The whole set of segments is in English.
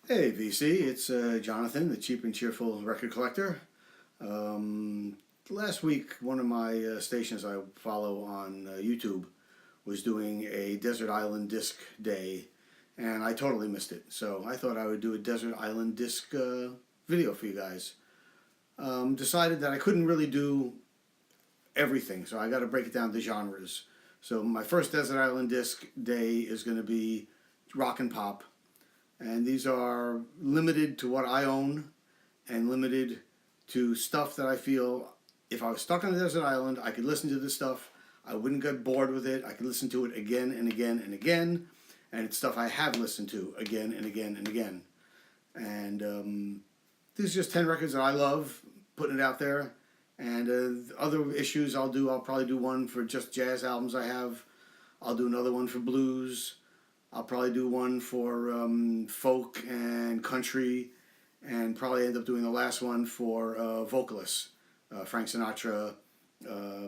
Hey VC, it's Jonathan, the Cheap and Cheerful record collector. Last week, one of my stations I follow on YouTube was doing a Desert Island Disc Day, and I totally missed it. So I thought I would do a Desert Island Disc video for you guys. Decided that I couldn't really do everything, so I got to break it down to genres. So my first Desert Island Disc Day is going to be rock and pop. And these are limited to what I own and limited to stuff that I feel if I was stuck on a desert island, I could listen to this stuff. I wouldn't get bored with it. I could listen to it again and again and again. And it's stuff I have listened to again and again and again. And these are just 10 records that I love, putting it out there. And other issues I'll probably do one for just jazz albums I have. I'll do another one for blues. I'll probably do one for folk and country, and probably end up doing the last one for vocalists, Frank Sinatra,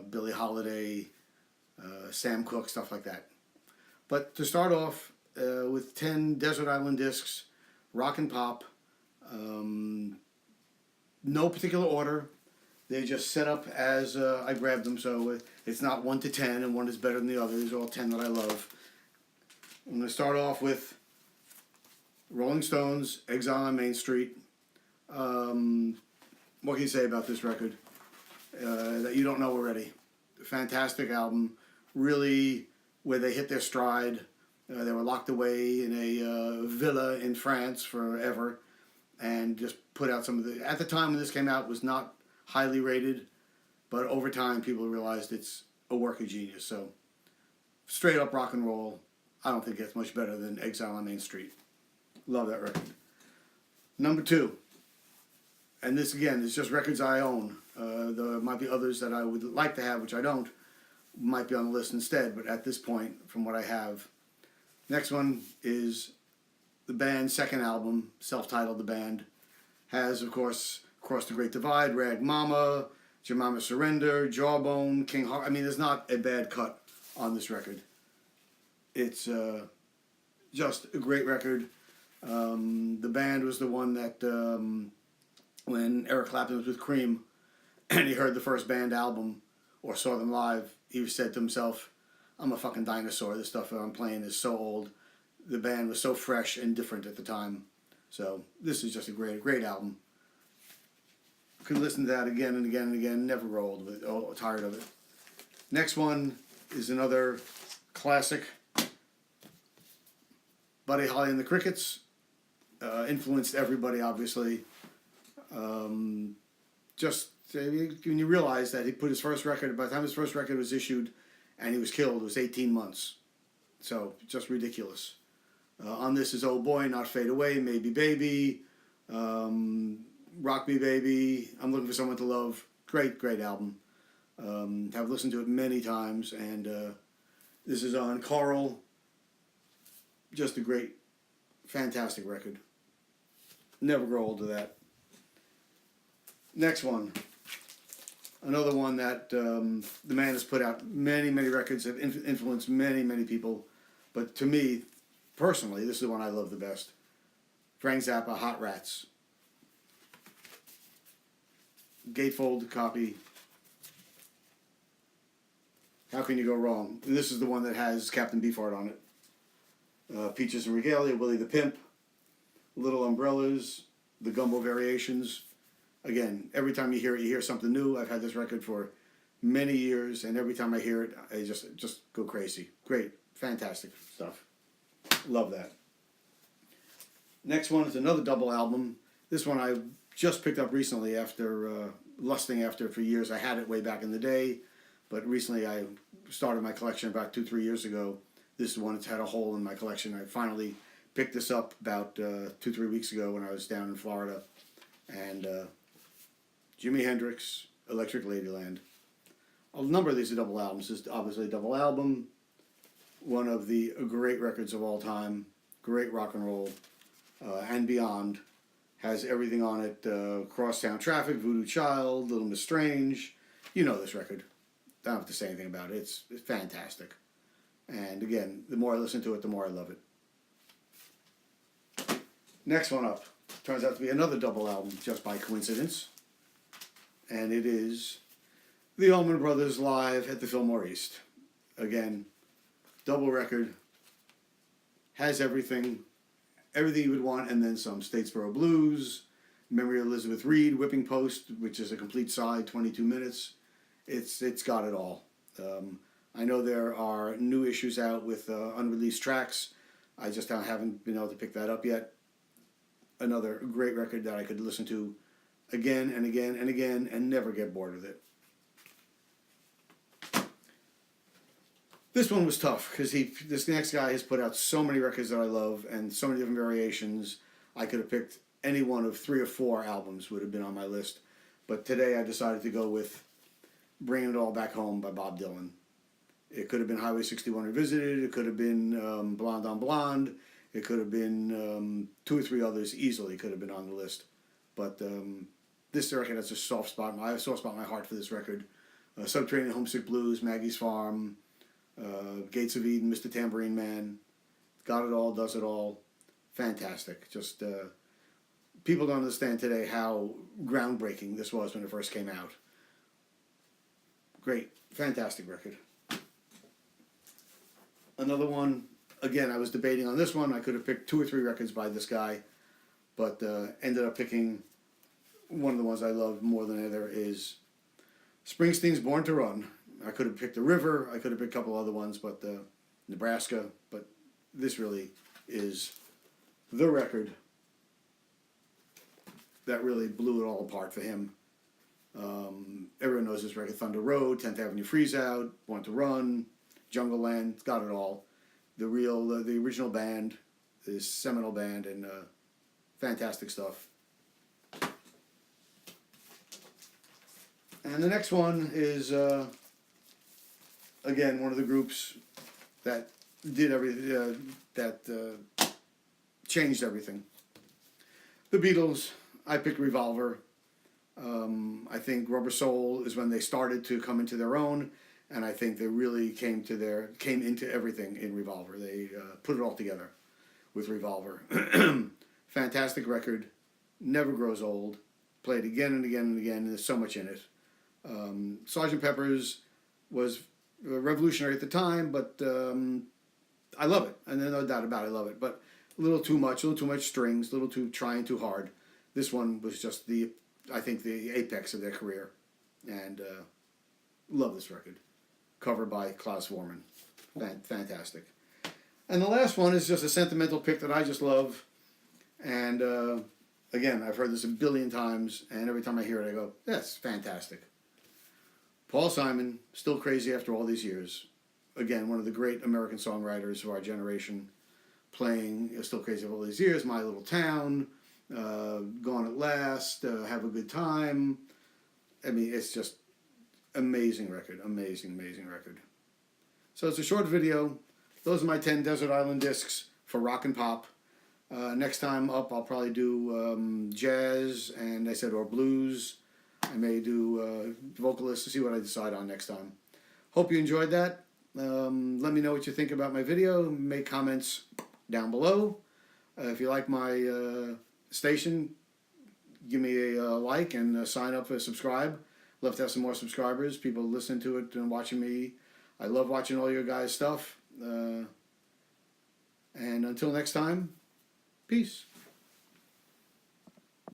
Billie Holiday, Sam Cooke, stuff like that. But to start off with 10 Desert Island discs, rock and pop, no particular order. They just set up as I grabbed them, so it's not 1 to 10 and one is better than the other. These are all 10 that I love. I'm going to start off with Rolling Stones, Exile on Main Street. What can you say about this record that you don't know already? Fantastic album. Really, where they hit their stride. They were locked away in a villa in France forever and just put out some of the... At the time when this came out, it was not highly rated, but over time people realized it's a work of genius. So, straight up rock and roll. I don't think it's much better than Exile on Main Street. Love that record. Number 2, and this again is just records I own. There might be others that I would like to have, which I don't, might be on the list instead, but at this point, from what I have. Next one is the band's second album, self-titled The Band. Has, of course, Across the Great Divide, Rag Mama, Jemima Surrender, Jawbone, King Heart. I mean, there's not a bad cut on this record. It's just a great record. The band was the one that, when Eric Clapton was with Cream, and he heard the first band album, or saw them live, he said to himself, I'm a fucking dinosaur. This stuff that I'm playing is so old. The band was so fresh and different at the time. So this is just a great album. Could listen to that again and again and again. Never grow old with it. Oh, tired of it. Next one is another classic. Buddy Holly and the Crickets influenced everybody, obviously. Just when you realize that he put his first record, by the time his first record was issued and he was killed, it was 18 months. So, just ridiculous. On this is Oh Boy, Not Fade Away, Maybe Baby, Rock Me Baby, I'm Looking for Someone to Love. Great album. Have listened to it many times, and this is on Coral. Just a great, fantastic record. Never grow old of that. Next one. Another one that the man has put out many records, have influenced many people. But to me, personally, this is the one I love the best. Frank Zappa, Hot Rats. Gatefold copy. How can you go wrong? And this is the one that has Captain Beefheart on it. Peaches and Regalia, Willie the Pimp, Little Umbrellas, the Gumbo Variations. Again, every time you hear something new. I've had this record for many years, and every time I hear it, I just go crazy. Great, fantastic stuff. Love that. Next one is another double album. This one I just picked up recently after lusting after it for years. I had it way back in the day, but recently I started my collection about 2-3 years ago. This is one that's had a hole in my collection. I finally picked this up about 2-3 weeks ago when I was down in Florida. And Jimi Hendrix, Electric Ladyland. A number of these are double albums. This is obviously a double album. One of the great records of all time. Great rock and roll. And beyond. Has everything on it. Crosstown Traffic, Voodoo Child, Little Miss Strange. You know this record. I don't have to say anything about it. It's fantastic. And again, the more I listen to it, the more I love it. Next one up turns out to be another double album just by coincidence. And it is the Allman Brothers live at the Fillmore East. Again, double record, has everything you would want, and then some. Statesboro Blues, Memory of Elizabeth Reed, Whipping Post, which is a complete side, 22 minutes. It's got it all. I know there are new issues out with unreleased tracks. I just haven't been able to pick that up yet. Another great record that I could listen to again and again and again and never get bored with it. This one was tough because this next guy has put out so many records that I love and so many different variations. I could have picked any one of 3 or 4 albums would have been on my list. But today I decided to go with Bringing It All Back Home by Bob Dylan. It could have been Highway 61 Revisited. It could have been Blonde on Blonde. It could have been 2 or 3 others easily could have been on the list. But this record has a soft spot. I have a soft spot in my heart for this record. Subterranean Homesick Blues, Maggie's Farm, Gates of Eden, Mr. Tambourine Man. Got it all, does it all. Fantastic. Just people don't understand today how groundbreaking this was when it first came out. Great. Fantastic record. Another one, again, I was debating on this one. I could have picked 2 or 3 records by this guy, but ended up picking one of the ones I love more than either is Springsteen's Born to Run. I could have picked The River. I could have picked a couple other ones, but Nebraska. But this really is the record that really blew it all apart for him. Everyone knows this record: Thunder Road, 10th Avenue Freeze Out, Born to Run, Jungle Land. It's got it all. The original band, this seminal band, and fantastic stuff. And the next one is again one of the groups that did everything, changed everything. The Beatles. I picked Revolver. I think Rubber Soul is when they started to come into their own, and I think they really came into everything in Revolver. They put it all together with Revolver. Fantastic record, never grows old. Played again and again and again. And there's so much in it. Sgt. Pepper's was revolutionary at the time, but I love it, and there's no doubt about it. I love it, but a little too much strings, a little too trying too hard. This one was just I think the apex of their career, and love this record. Covered by Klaus Voormann. Fantastic. And the last one is just a sentimental pick that I just love, and again, I've heard this a billion times, and every time I hear it I go, that's fantastic. Paul Simon, Still Crazy After All These Years. Again, one of the great American songwriters of our generation, playing Still Crazy After All These Years, My Little Town, Gone at Last, Have a Good Time. I mean, it's just amazing record. Amazing record. So it's a short video. Those are my 10 Desert Island discs for rock and pop. Next time up, I'll probably do jazz and or blues. I may do vocalists to see what I decide on next time. Hope you enjoyed that. Let me know what you think about my video. Make comments down below. If you like my station, give me a like and sign up and subscribe. Love to have some more subscribers, people listening to it and watching me. I love watching all your guys' stuff. And until next time, peace.